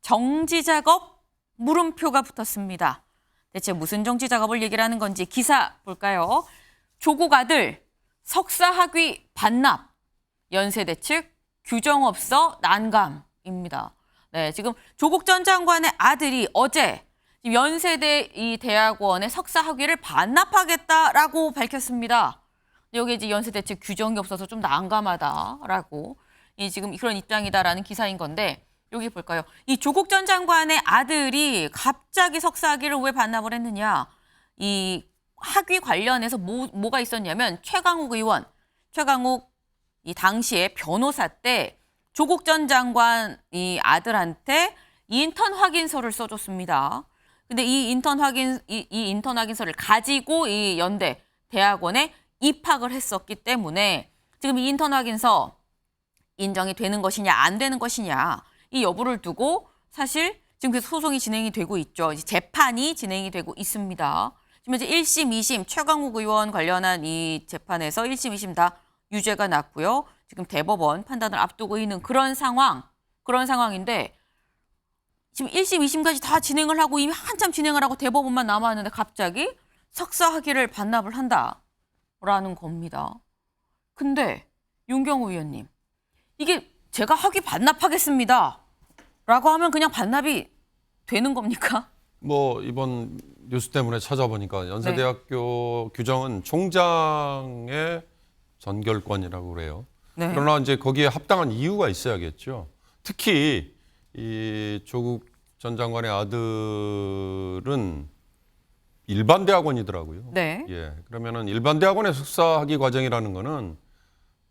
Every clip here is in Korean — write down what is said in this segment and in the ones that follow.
정지 작업 물음표가 붙었습니다. 대체 무슨 정지 작업을 얘기를 하는 건지 기사 볼까요? 조국 아들 석사 학위 반납. 연세대 측 규정 없어 난감입니다. 네, 지금 조국 전 장관의 아들이 어제 연세대 이 대학원의 석사 학위를 반납하겠다라고 밝혔습니다. 여기 이제 연세대 측 규정이 없어서 좀 난감하다라고 지금 그런 입장이다라는 기사인 건데 여기 볼까요? 이 조국 전 장관의 아들이 갑자기 석사 학위를 왜 반납을 했느냐? 이 학위 관련해서 뭐가 있었냐면 최강욱 의원, 최강욱 이 당시에 변호사 때 조국 전 장관 이 아들한테 인턴 확인서를 써줬습니다. 근데 이 인턴 확인서를 가지고 이 연대 대학원에 입학을 했었기 때문에 지금 이 인턴 확인서 인정이 되는 것이냐 안 되는 것이냐 이 여부를 두고 사실 지금 그 소송이 진행이 되고 있죠. 재판이 진행이 되고 있습니다. 지금 이제 1심, 2심 최강욱 의원 관련한 이 재판에서 1심, 2심 다 유죄가 났고요. 지금 대법원 판단을 앞두고 있는 그런 상황인데 지금 1심, 2심까지 다 진행을 하고 이미 한참 진행을 하고 대법원만 남았는데 갑자기 석사 학위를 반납을 한다라는 겁니다. 근데 윤경호 의원님, 이게 제가 학위 반납하겠습니다 라고 하면 그냥 반납이 되는 겁니까? 뭐 이번 뉴스 때문에 찾아보니까 연세대학교 규정은 총장의 전결권이라고 그래요. 네. 그러나 이제 거기에 합당한 이유가 있어야겠죠. 특히 이 조국 전 장관의 아들은 일반 대학원이더라고요. 네. 예. 그러면은 일반 대학원의 석사학위 과정이라는 거는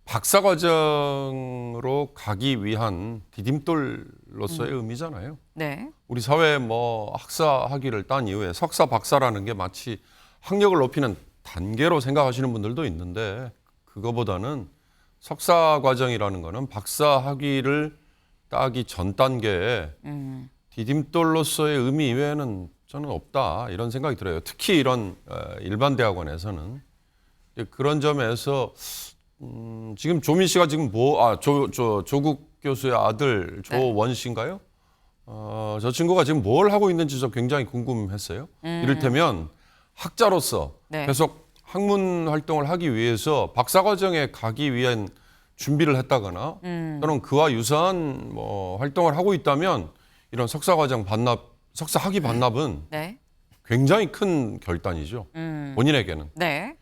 박사 과정으로 가기 위한 디딤돌로서의 의미잖아요. 네. 우리 사회에 뭐 학사 학위를 딴 이후에 석사 박사라는 게 마치 학력을 높이는 단계로 생각하시는 분들도 있는데 그거보다는 석사 과정이라는 거는 박사 학위를 따기 전 단계에 디딤돌로서의 의미 이외에는 저는 없다 이런 생각이 들어요. 특히 이런 일반 대학원에서는 그런 점에서 지금 조민 씨가 지금 조국 교수의 아들 조원 씨인가요? 저 친구가 지금 뭘 하고 있는지 저 굉장히 궁금했어요. 이를테면 학자로서 네. 계속 학문 활동을 하기 위해서 박사과정에 가기 위한 준비를 했다거나 또는 그와 유사한 뭐 활동을 하고 있다면 이런 석사과정 반납, 석사 학위 반납은 네. 굉장히 큰 결단이죠. 본인에게는. 네.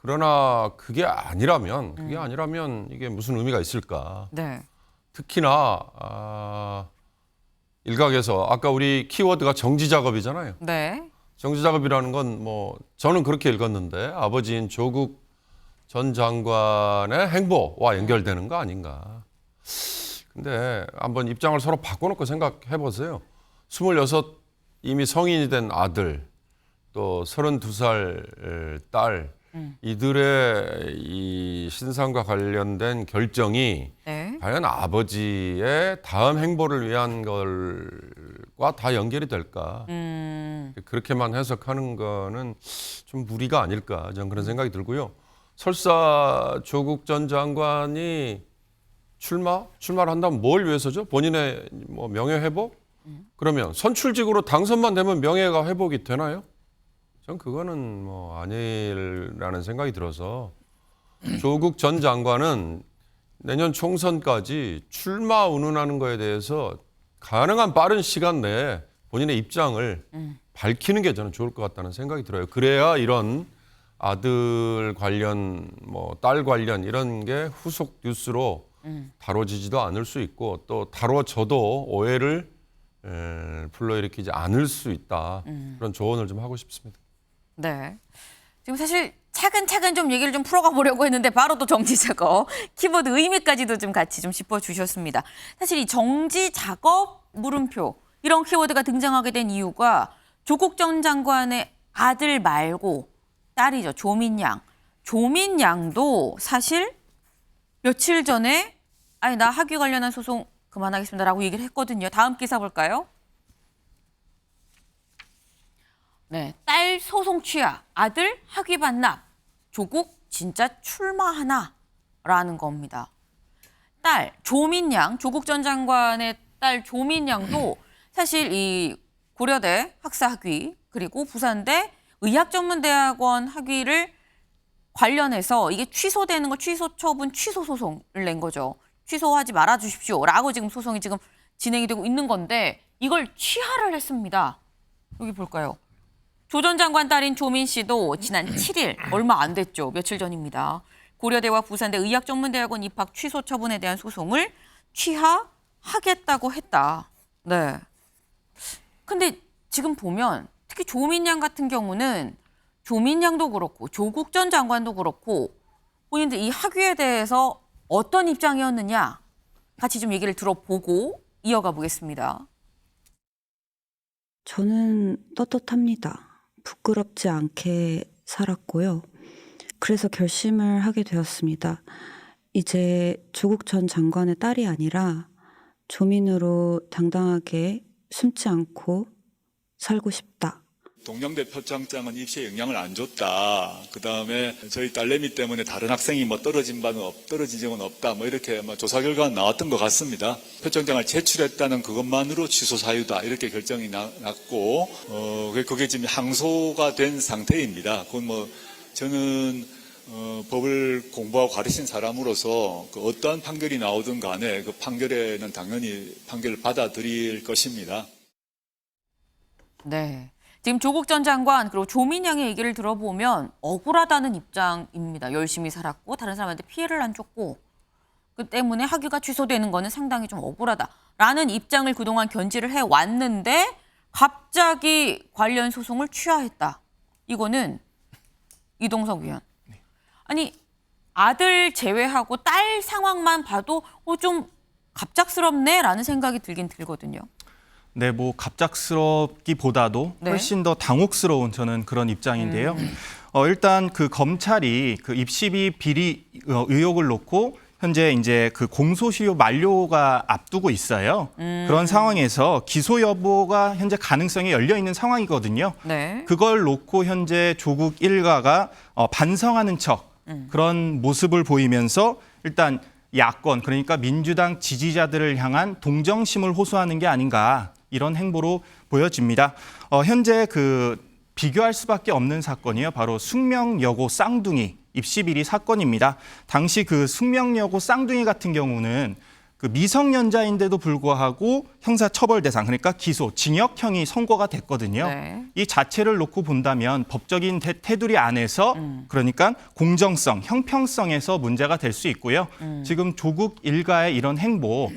그러나 그게 아니라면 이게 무슨 의미가 있을까? 네. 특히나 일각에서 아까 우리 키워드가 정지 작업이잖아요. 네. 정지 작업이라는 건 뭐 저는 그렇게 읽었는데 아버지인 조국 전 장관의 행보와 연결되는 거 아닌가. 근데 한번 입장을 서로 바꿔놓고 생각해 보세요. 26 이미 성인이 된 아들 또 32살 딸 이들의 이 신상과 관련된 결정이 네. 과연 아버지의 다음 행보를 위한 것과 다 연결이 될까? 그렇게만 해석하는 거는 좀 무리가 아닐까 저는 그런 생각이 들고요. 설사 조국 전 장관이 출마를 한다면 뭘 위해서죠? 본인의 뭐 명예 회복? 그러면 선출직으로 당선만 되면 명예가 회복이 되나요? 전 그거는 뭐 아니라는 생각이 들어서 조국 전 장관은 내년 총선까지 출마 운운하는 거에 대해서 가능한 빠른 시간 내에 본인의 입장을 밝히는 게 저는 좋을 것 같다는 생각이 들어요. 그래야 이런 아들 관련, 뭐 딸 관련 이런 게 후속 뉴스로 다뤄지지도 않을 수 있고 또 다뤄져도 오해를 불러일으키지 않을 수 있다. 그런 조언을 좀 하고 싶습니다. 네. 지금 사실 차근차근 좀 얘기를 좀 풀어가 보려고 했는데 바로 또 정지 작업, 키보드 의미까지도 좀 같이 좀 짚어주셨습니다. 사실 이 정지 작업 물음표 이런 키워드가 등장하게 된 이유가 조국 전 장관의 아들 말고 딸이죠. 조민양. 조민양도 사실 며칠 전에 나 학위 관련한 소송 그만하겠습니다라고 얘기를 했거든요. 다음 기사 볼까요? 네, 딸 소송 취하, 아들 학위 반납, 조국 진짜 출마하나라는 겁니다. 딸 조민양, 조국 전 장관의 딸 조민양도 사실 이 고려대 학사 학위 그리고 부산대 의학전문대학원 학위를 관련해서 이게 취소되는 거 취소 처분 취소 소송을 낸 거죠. 취소하지 말아 주십시오라고 지금 소송이 지금 진행이 되고 있는 건데 이걸 취하를 했습니다. 여기 볼까요? 조 전 장관 딸인 조민 씨도 지난 7일 얼마 안 됐죠. 며칠 전입니다. 고려대와 부산대 의학전문대학원 입학 취소 처분에 대한 소송을 취하하겠다고 했다. 네. 근데 지금 보면 특히 조민 양 같은 경우는 조민 양도 그렇고 조국 전 장관도 그렇고 본인들 이 학위에 대해서 어떤 입장이었느냐 같이 좀 얘기를 들어보고 이어가 보겠습니다. 저는 떳떳합니다. 부끄럽지 않게 살았고요. 그래서 결심을 하게 되었습니다. 이제 조국 전 장관의 딸이 아니라 조민으로 당당하게 숨지 않고 살고 싶다. 동명대 표창장은 입시에 영향을 안 줬다. 그 다음에 저희 딸내미 때문에 다른 학생이 떨어진 적은 없다. 이렇게 조사 결과가 나왔던 것 같습니다. 표창장을 제출했다는 그것만으로 취소 사유다. 이렇게 결정이 났고, 그게 지금 항소가 된 상태입니다. 그건 저는 법을 공부하고 가르친 사람으로서 그 어떠한 판결이 나오든 간에 그 판결에는 당연히 판결을 받아들일 것입니다. 네. 지금 조국 전 장관 그리고 조민 양의 얘기를 들어보면 억울하다는 입장입니다. 열심히 살았고 다른 사람한테 피해를 안 줬고 그 때문에 학위가 취소되는 거는 상당히 좀 억울하다라는 입장을 그동안 견지를 해왔는데 갑자기 관련 소송을 취하했다. 이거는 이동석 의원. 아니 아들 제외하고 딸 상황만 봐도 좀 갑작스럽네라는 생각이 들긴 들거든요. 네, 갑작스럽기보다도 네. 훨씬 더 당혹스러운 저는 그런 입장인데요. 일단 그 검찰이 그 입시비 비리 의혹을 놓고 현재 이제 그 공소시효 만료가 앞두고 있어요. 그런 상황에서 기소 여부가 현재 가능성이 열려 있는 상황이거든요. 네. 그걸 놓고 현재 조국 일가가 반성하는 척 그런 모습을 보이면서 일단 야권 그러니까 민주당 지지자들을 향한 동정심을 호소하는 게 아닌가 이런 행보로 보여집니다. 현재 그 비교할 수밖에 없는 사건이요. 바로 숙명여고 쌍둥이 입시비리 사건입니다. 당시 그 숙명여고 쌍둥이 같은 경우는 그 미성년자인데도 불구하고 형사처벌 대상 그러니까 기소, 징역형이 선고가 됐거든요. 네. 이 자체를 놓고 본다면 법적인 테두리 안에서 그러니까 공정성, 형평성에서 문제가 될 수 있고요. 지금 조국 일가의 이런 행보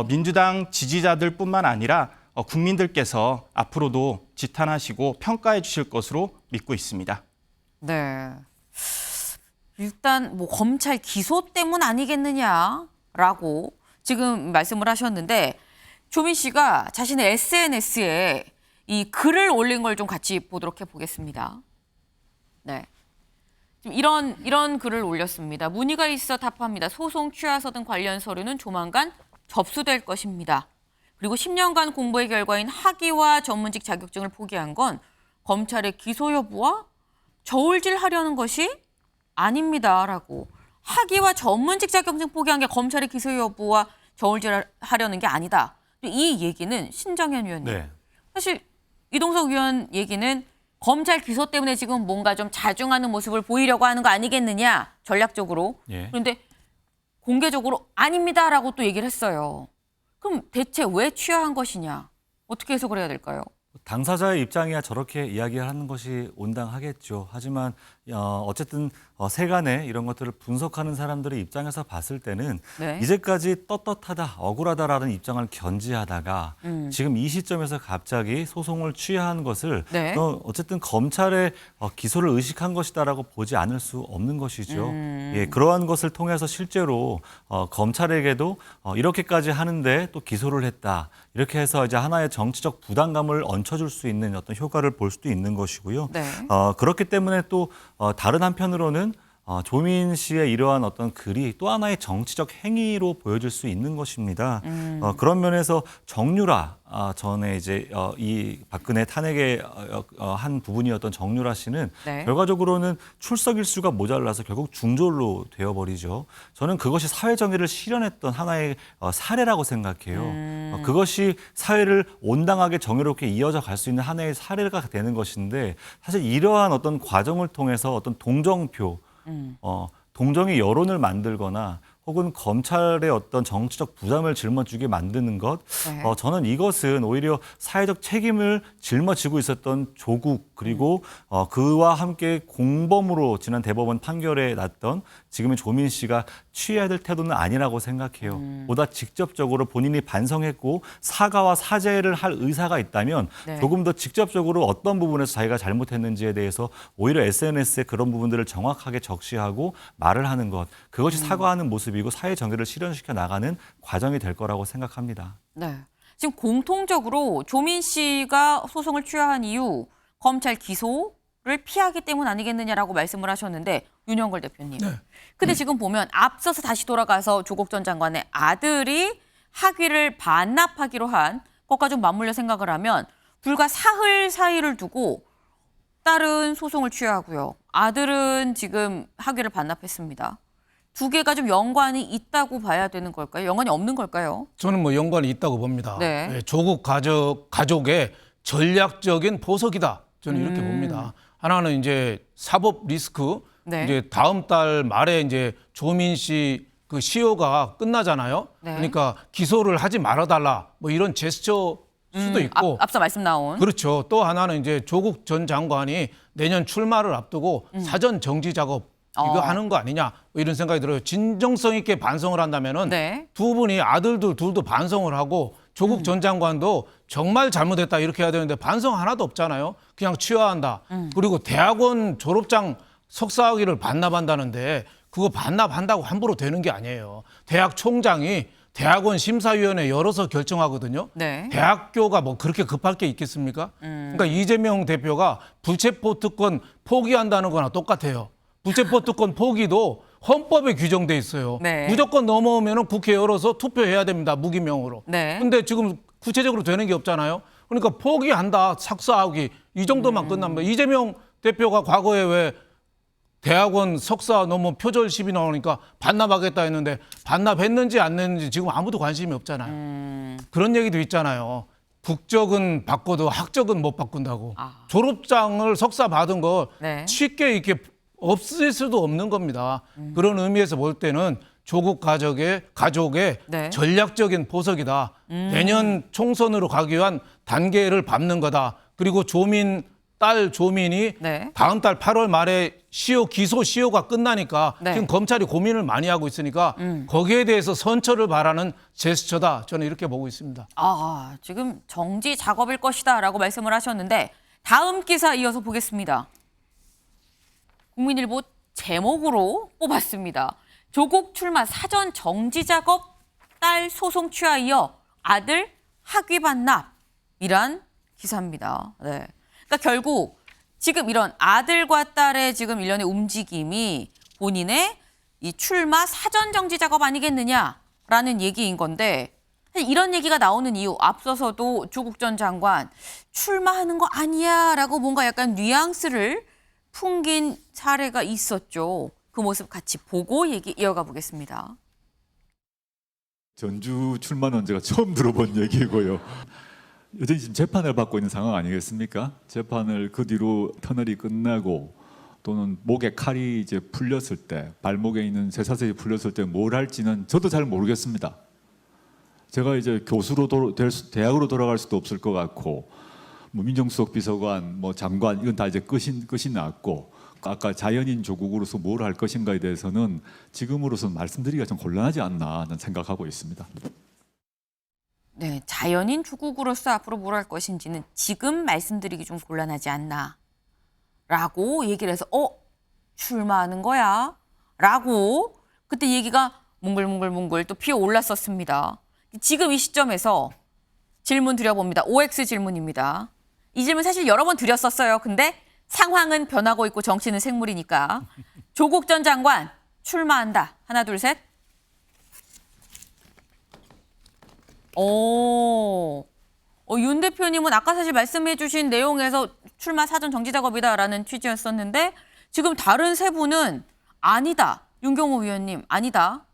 민주당 지지자들뿐만 아니라 국민들께서 앞으로도 지탄하시고 평가해 주실 것으로 믿고 있습니다. 네. 일단 검찰 기소 때문 아니겠느냐라고 지금 말씀을 하셨는데 조민 씨가 자신의 SNS에 이 글을 올린 걸 좀 같이 보도록 해보겠습니다. 네. 지금 이런 글을 올렸습니다. 문의가 있어 답합니다. 소송 취하서 등 관련 서류는 조만간 접수될 것입니다. 그리고 10년간 공부의 결과인 학위와 전문직 자격증을 포기한 건 검찰의 기소 여부와 저울질하려는 것이 아닙니다라고. 학위와 전문직 자격증 포기한 게 검찰의 기소 여부와 저울질하려는 게 아니다. 이 얘기는 신정현 의원님. 네. 사실 이동석 의원 얘기는 검찰 기소 때문에 지금 뭔가 좀 자중하는 모습을 보이려고 하는 거 아니겠느냐 전략적으로. 예. 그런데 공개적으로 아닙니다라고 또 얘기를 했어요. 그럼 대체 왜 취하한 것이냐? 어떻게 해석을 해야 될까요? 당사자의 입장이야 저렇게 이야기하는 것이 온당하겠죠. 하지만 어쨌든 세간에 이런 것들을 분석하는 사람들의 입장에서 봤을 때는 네. 이제까지 떳떳하다, 억울하다라는 입장을 견지하다가 지금 이 시점에서 갑자기 소송을 취하한 것을 네. 어쨌든 검찰의 기소를 의식한 것이다라고 보지 않을 수 없는 것이죠. 예, 그러한 것을 통해서 실제로 검찰에게도 이렇게까지 하는데 또 기소를 했다. 이렇게 해서 이제 하나의 정치적 부담감을 얹혀줄 수 있는 어떤 효과를 볼 수도 있는 것이고요. 네. 그렇기 때문에 또 다른 한편으로는 조민 씨의 이러한 어떤 글이 또 하나의 정치적 행위로 보여질 수 있는 것입니다. 그런 면에서 정유라 전에 이제 이 박근혜 탄핵의 한 부분이었던 정유라 씨는 네. 결과적으로는 출석 일수가 모자라서 결국 중졸로 되어버리죠. 저는 그것이 사회 정의를 실현했던 하나의 사례라고 생각해요. 그것이 사회를 온당하게 정의롭게 이어져 갈 수 있는 하나의 사례가 되는 것인데 사실 이러한 어떤 과정을 통해서 어떤 동정표, 동정의 여론을 만들거나 혹은 검찰의 어떤 정치적 부담을 짊어지게 만드는 것, 네. 저는 이것은 오히려 사회적 책임을 짊어지고 있었던 조국 그리고 그와 함께 공범으로 지난 대법원 판결에 났던 지금의 조민 씨가 취해야 될 태도는 아니라고 생각해요. 보다 직접적으로 본인이 반성했고 사과와 사죄를 할 의사가 있다면 네. 조금 더 직접적으로 어떤 부분에서 자기가 잘못했는지에 대해서 오히려 SNS에 그런 부분들을 정확하게 적시하고 말을 하는 것, 그것이 사과하는 모습이고 사회 정의를 실현시켜 나가는 과정이 될 거라고 생각합니다. 네. 지금 공통적으로 조민 씨가 소송을 취하한 이유 검찰 기소를 피하기 때문 아니겠느냐라고 말씀을 하셨는데 윤영걸 대표님. 근데 지금 보면 앞서서 다시 돌아가서 조국 전 장관의 아들이 학위를 반납하기로 한 것과 좀 맞물려 생각을 하면 불과 사흘 사이를 두고 딸은 소송을 취하고요. 아들은 지금 학위를 반납했습니다. 두 개가 좀 연관이 있다고 봐야 되는 걸까요? 연관이 없는 걸까요? 저는 뭐 연관이 있다고 봅니다. 네. 예, 조국 가족의 전략적인 보석이다. 저는 이렇게 봅니다. 하나는 이제 사법 리스크. 네. 이제 다음 달 말에 이제 조민 씨 그 시효가 끝나잖아요. 네. 그러니까 기소를 하지 말아달라. 뭐 이런 제스처 수도 있고. 앞서 말씀 나온. 그렇죠. 또 하나는 이제 조국 전 장관이 내년 출마를 앞두고 사전 정지 작업 이거 하는 거 아니냐 뭐 이런 생각이 들어요. 진정성 있게 반성을 한다면은 네. 두 분이 아들들 둘도 반성을 하고 조국 전 장관도 정말 잘못했다 이렇게 해야 되는데 반성 하나도 없잖아요. 그냥 취하한다. 그리고 대학원 졸업장 석사학위를 반납한다는데 그거 반납한다고 함부로 되는 게 아니에요. 대학 총장이 대학원 심사위원회 열어서 결정하거든요. 네. 대학교가 뭐 그렇게 급할 게 있겠습니까? 그러니까 이재명 대표가 불체포 특권 포기한다는 거나 똑같아요. 불체포 특권 포기도 헌법에 규정돼 있어요. 네. 무조건 넘어오면 국회 열어서 투표해야 됩니다. 무기명으로. 네. 근데 지금 구체적으로 되는 게 없잖아요. 그러니까 포기한다. 석사학위 이 정도만 끝나면 이재명 대표가 과거에 왜 대학원 석사 너무 표절 시비 나오니까 반납하겠다 했는데 반납했는지 안 했는지 지금 아무도 관심이 없잖아요. 그런 얘기도 있잖아요. 국적은 바꿔도 학적은 못 바꾼다고. 졸업장을 석사 받은 거 네. 쉽게 이렇게 없앨 수도 없는 겁니다. 그런 의미에서 볼 때는 조국 가족의 네. 전략적인 보석이다. 내년 총선으로 가기 위한 단계를 밟는 거다. 그리고 딸 조민이 네. 다음 달 8월 말에 기소 시효가 끝나니까 네. 지금 검찰이 고민을 많이 하고 있으니까 거기에 대해서 선처를 바라는 제스처다. 저는 이렇게 보고 있습니다. 지금 정지 작업일 것이다라고 말씀을 하셨는데 다음 기사 이어서 보겠습니다. 국민일보 제목으로 뽑았습니다. 조국 출마 사전 정지 작업, 딸 소송 취하 이어 아들 학위 반납이란 기사입니다. 네. 그러니까 결국 지금 이런 아들과 딸의 지금 일련의 움직임이 본인의 이 출마 사전 정지 작업 아니겠느냐라는 얘기인 건데 사실 이런 얘기가 나오는 이유 앞서서도 조국 전 장관 출마하는 거 아니야라고 뭔가 약간 뉘앙스를 풍긴 사례가 있었죠. 그 모습 같이 보고 얘기 이어가 보겠습니다. 전주 출마 논제가 처음 들어본 얘기고요. 여전히 지금 재판을 받고 있는 상황 아니겠습니까? 재판을 그 뒤로 터널이 끝나고 또는 목에 칼이 이제 풀렸을 때, 발목에 있는 쇠사슬이 풀렸을 때 뭘 할지는 저도 잘 모르겠습니다. 제가 이제 교수로 대학으로 돌아갈 수도 없을 것 같고, 뭐 민정수석 비서관, 뭐 장관 이건 다 이제 끝이 났고, 아까 자연인 조국으로서 뭘 할 것인가에 대해서는 지금으로서는 말씀드리기가 좀 곤란하지 않나 는 생각하고 있습니다. 네, 자연인 조국으로서 앞으로 뭘 할 것인지는 지금 말씀드리기 좀 곤란하지 않나 라고 얘기를 해서 출마하는 거야? 라고 그때 얘기가 뭉글뭉글뭉글 또 피어올랐었습니다. 지금 이 시점에서 질문 드려봅니다. OX 질문입니다. 이 질문 사실 여러 번 드렸었어요. 근데 상황은 변하고 있고 정치는 생물이니까. 조국 전 장관 출마한다. 하나, 둘, 셋. 윤 대표님은 아까 사실 말씀해 주신 내용에서 출마 사전 정지 작업이다라는 취지였었는데 지금 다른 세 분은 아니다. 윤경호 위원님 아니다.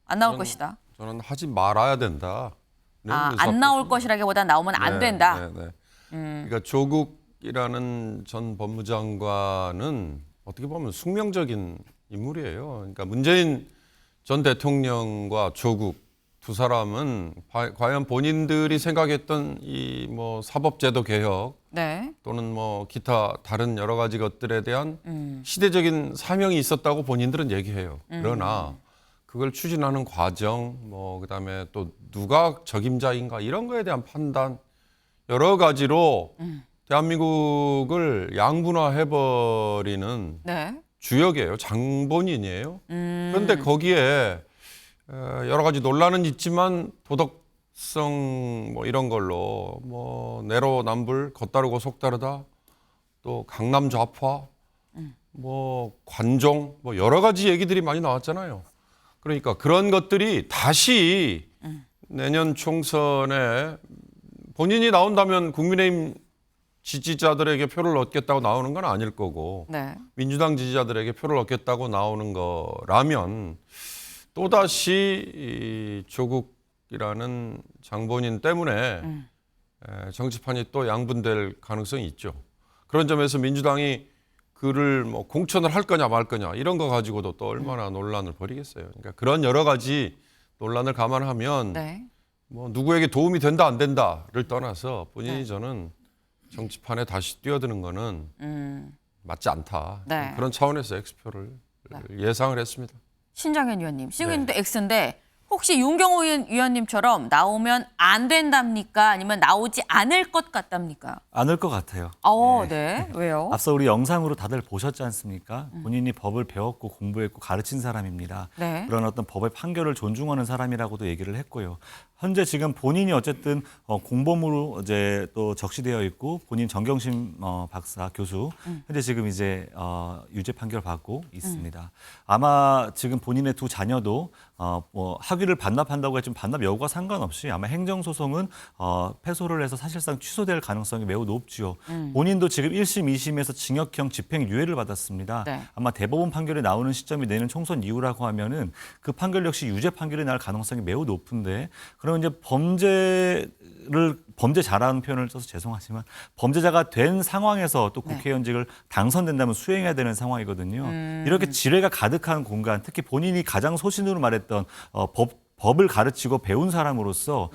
안 나올 것이다. 저는 하지 말아야 된다. 안 나올 것이라기보다 나오면 안 된다. 네. 그러니까 조국이라는 전 법무장관은 어떻게 보면 숙명적인 인물이에요. 그러니까 문재인 전 대통령과 조국 두 사람은 과연 본인들이 생각했던 이 뭐 사법제도 개혁 네. 또는 뭐 기타 다른 여러 가지 것들에 대한 시대적인 사명이 있었다고 본인들은 얘기해요. 그러나 그걸 추진하는 과정, 뭐 그다음에 또 누가 적임자인가 이런 거에 대한 판단 여러 가지로 대한민국을 양분화해버리는 네. 주역이에요. 장본인이에요. 그런데 거기에 여러 가지 논란은 있지만 도덕성 뭐 이런 걸로 뭐 내로남불, 겉다르고 속다르다, 또 강남 좌파, 뭐 관종, 뭐 여러 가지 얘기들이 많이 나왔잖아요. 그러니까 그런 것들이 다시 내년 총선에 본인이 나온다면 국민의힘 지지자들에게 표를 얻겠다고 나오는 건 아닐 거고 네. 민주당 지지자들에게 표를 얻겠다고 나오는 거라면 또다시 이 조국이라는 장본인 때문에 정치판이 또 양분될 가능성이 있죠. 그런 점에서 민주당이 그를 뭐 공천을 할 거냐 말 거냐 이런 거 가지고도 또 얼마나 논란을 벌이겠어요. 그러니까 그런 여러 가지 논란을 감안하면 네. 뭐 누구에게 도움이 된다 안 된다를 떠나서 본인이 네. 저는 정치판에 다시 뛰어드는 거는 맞지 않다. 네. 그런 차원에서 X표를 예상을 했습니다. 신정현 위원님, 신정현도 X인데 혹시 윤경호 위원님처럼 나오면 안 된답니까? 아니면 나오지 않을 것 같답니까? 않을 것 같아요. 네. 왜요? 앞서 우리 영상으로 다들 보셨지 않습니까? 본인이 법을 배웠고 공부했고 가르친 사람입니다. 네. 그런 어떤 법의 판결을 존중하는 사람이라고도 얘기를 했고요. 현재 지금 본인이 어쨌든 공범으로 이제 또 적시되어 있고 본인 정경심 박사 교수 현재 지금 이제 유죄 판결 받고 있습니다. 아마 지금 본인의 두 자녀도 뭐 학위를 반납한다고 했지만 반납 여부와 상관없이 아마 행정소송은 패소를 해서 사실상 취소될 가능성이 매우 높지요. 본인도 지금 1심, 2심에서 징역형 집행유예를 받았습니다. 네. 아마 대법원 판결이 나오는 시점이 내년 총선 이후라고 하면은 그 판결 역시 유죄 판결이 날 가능성이 매우 높은데 그러면 이제 범죄자라는 표현을 써서 죄송하지만 범죄자가 된 상황에서 또 국회의원직을 당선된다면 수행해야 되는 상황이거든요. 이렇게 지뢰가 가득한 공간, 특히 본인이 가장 소신으로 말했던 법을 가르치고 배운 사람으로서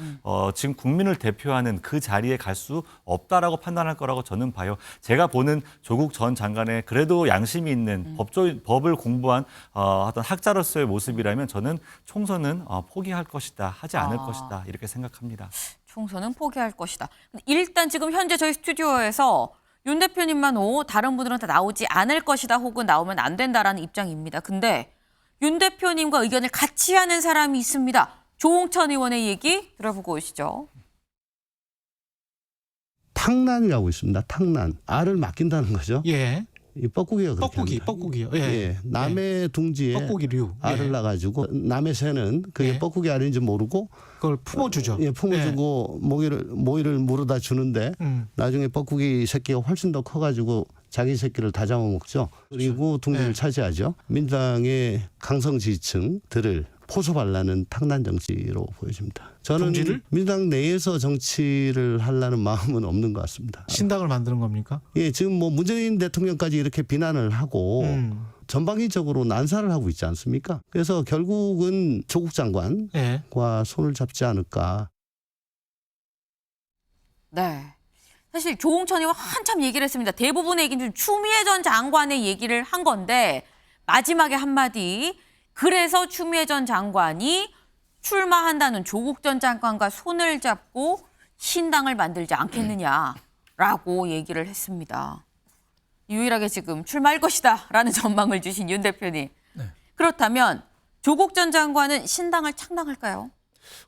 지금 국민을 대표하는 그 자리에 갈 수 없다라고 판단할 거라고 저는 봐요. 제가 보는 조국 전 장관의 그래도 양심이 있는 법을 공부한 어떤 학자로서의 모습이라면 저는 총선은 포기할 것이다, 하지 않을 것이다 이렇게 생각합니다. 총선은 포기할 것이다. 일단 지금 현재 저희 스튜디오에서 윤 대표님만 다른 분들은 다 나오지 않을 것이다 혹은 나오면 안 된다라는 입장입니다. 근데 윤 대표님과 의견을 같이 하는 사람이 있습니다. 조홍천 의원의 얘기 들어보고 오시죠. 탕란이라고 있습니다. 탕란. 알을 맡긴다는 거죠. 예. 이 뻐꾸기가 그렇게 합니다. 뻐꾸기요. 예. 예. 남의 둥지에 뻐꾸기류. 알을 예. 낳아가지고 남의 새는 그게 예. 뻐꾸기 알인지 모르고 그걸 품어주죠. 예, 품어주고 모이를 물어다 주는데 나중에 뻐꾸기 새끼가 훨씬 더 커가지고 자기 새끼를 다 잡아먹죠. 그리고 둥지를 예. 차지하죠. 민주당의 강성 지지층들을 포섭하려는 탕란 정치로 보여집니다. 저는 둥지를? 민주당 내에서 정치를 하려는 마음은 없는 것 같습니다. 신당을 만드는 겁니까? 예, 지금 뭐 문재인 대통령까지 이렇게 비난을 하고 전방위적으로 난사를 하고 있지 않습니까? 그래서 결국은 조국 장관과 예. 손을 잡지 않을까. 네. 사실 조홍천 의원 한참 얘기를 했습니다. 대부분의 얘기는 좀 추미애 전 장관의 얘기를 한 건데 마지막에 한마디. 그래서 추미애 전 장관이 출마한다는 조국 전 장관과 손을 잡고 신당을 만들지 않겠느냐라고 얘기를 했습니다. 유일하게 지금 출마할 것이다라는 전망을 주신 윤 대표님. 그렇다면 조국 전 장관은 신당을 창당할까요?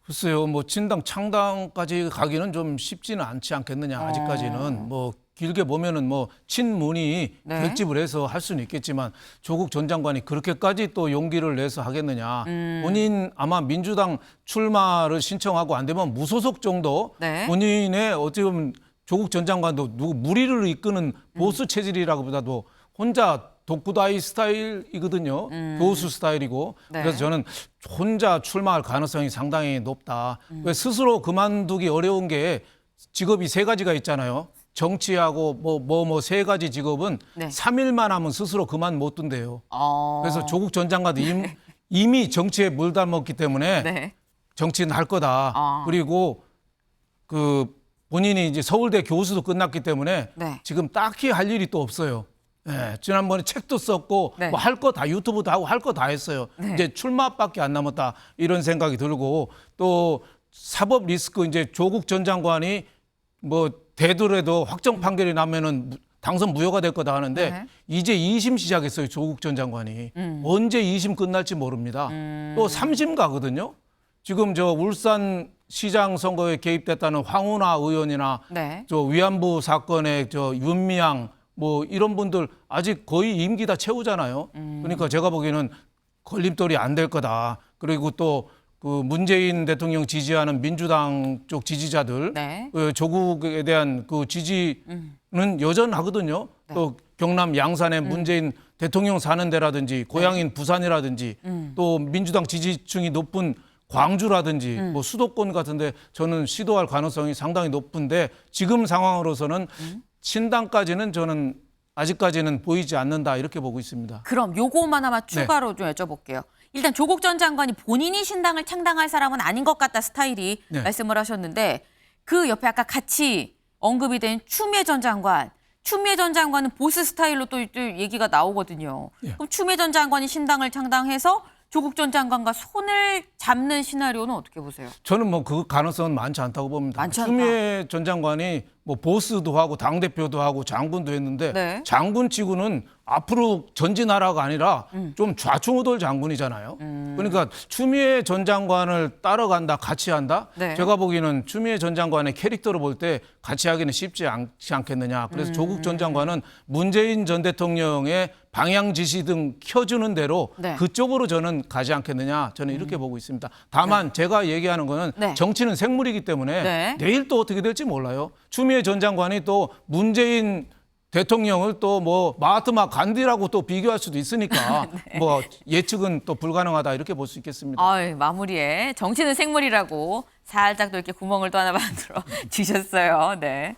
글쎄요, 뭐 진당 창당까지 가기는 좀 쉽지는 않지 않겠느냐. 아직까지는 뭐 길게 보면은 뭐 친문이 네. 결집을 해서 할 수는 있겠지만 조국 전 장관이 그렇게까지 또 용기를 내서 하겠느냐. 본인 아마 민주당 출마를 신청하고 안 되면 무소속 정도 네. 본인의 어찌 보면 조국 전 장관도 누구 무리를 이끄는 보수 체질이라고보다도 혼자 독구다이 스타일이거든요. 교수 스타일이고. 네. 그래서 저는 혼자 출마할 가능성이 상당히 높다. 왜 스스로 그만두기 어려운 게 직업이 3가지가 있잖아요. 정치하고 뭐 3가지 직업은 네. 3일만 하면 스스로 그만 못 둔대요. 그래서 조국 전 장관도 이미 정치에 물담았기 때문에 네. 정치는 할 거다. 아. 그리고 그 본인이 이제 서울대 교수도 끝났기 때문에 네. 지금 딱히 할 일이 또 없어요. 예, 지난번에 책도 썼고 네. 뭐 할 거 다 유튜브도 하고 할 거 다 했어요. 네. 이제 출마밖에 안 남았다 이런 생각이 들고 또 사법 리스크 이제 조국 전 장관이 뭐 되더라도 확정 판결이 나면은 당선 무효가 될 거다 하는데 네. 이제 2심 시작했어요. 조국 전 장관이 언제 2심 끝날지 모릅니다. 또 3심 가거든요. 지금 저 울산 시장 선거에 개입됐다는 황운하 의원이나 네. 저 위안부 사건의 저 윤미향 뭐 이런 분들 아직 거의 임기 다 채우잖아요. 그러니까 제가 보기에는 걸림돌이 안 될 거다. 그리고 또 그 문재인 대통령 지지하는 민주당 쪽 지지자들 네. 그 조국에 대한 그 지지는 여전하거든요. 네. 또 경남 양산에 문재인 대통령 사는 데라든지 고향인 부산이라든지 또 민주당 지지층이 높은 광주라든지 뭐 수도권 같은데 저는 시도할 가능성이 상당히 높은데 지금 상황으로서는 신당까지는 저는 아직까지는 보이지 않는다 이렇게 보고 있습니다. 그럼 요거만 아마 추가로 좀 여쭤볼게요. 일단 조국 전 장관이 본인이 신당을 창당할 사람은 아닌 것 같다 스타일이 네. 말씀을 하셨는데 그 옆에 아까 같이 언급이 된 추미애 전 장관. 추미애 전 장관은 보스 스타일로 또 얘기가 나오거든요. 예. 그럼 추미애 전 장관이 신당을 창당해서 조국 전 장관과 손을 잡는 시나리오는 어떻게 보세요? 저는 뭐 그 가능성은 많지 않다고 봅니다. 많지 않다. 추미애 전 장관이 뭐 보스도 하고 당대표도 하고 장군도 했는데 네. 장군치고는 앞으로 전진하라가 아니라 좀 좌충우돌 장군이잖아요. 그러니까 추미애 전 장관을 따라간다, 같이 한다. 네. 제가 보기에는 추미애 전 장관의 캐릭터를 볼 때 같이 하기는 쉽지 않지 않겠느냐. 그래서 조국 전 장관은 문재인 전 대통령의 방향 지시 등 켜주는 대로 네. 그쪽으로 저는 가지 않겠느냐. 저는 이렇게 보고 있습니다. 다만 제가 얘기하는 거는 네. 정치는 생물이기 때문에 네. 내일 또 어떻게 될지 몰라요. 추미애 전 장관이 또 문재인 대통령을 또 뭐 마하트마 간디라고 또 비교할 수도 있으니까 뭐 예측은 또 불가능하다 이렇게 볼 수 있겠습니다. 마무리에 정치는 생물이라고 살짝 또 이렇게 구멍을 또 하나 만들어 주셨어요. 네.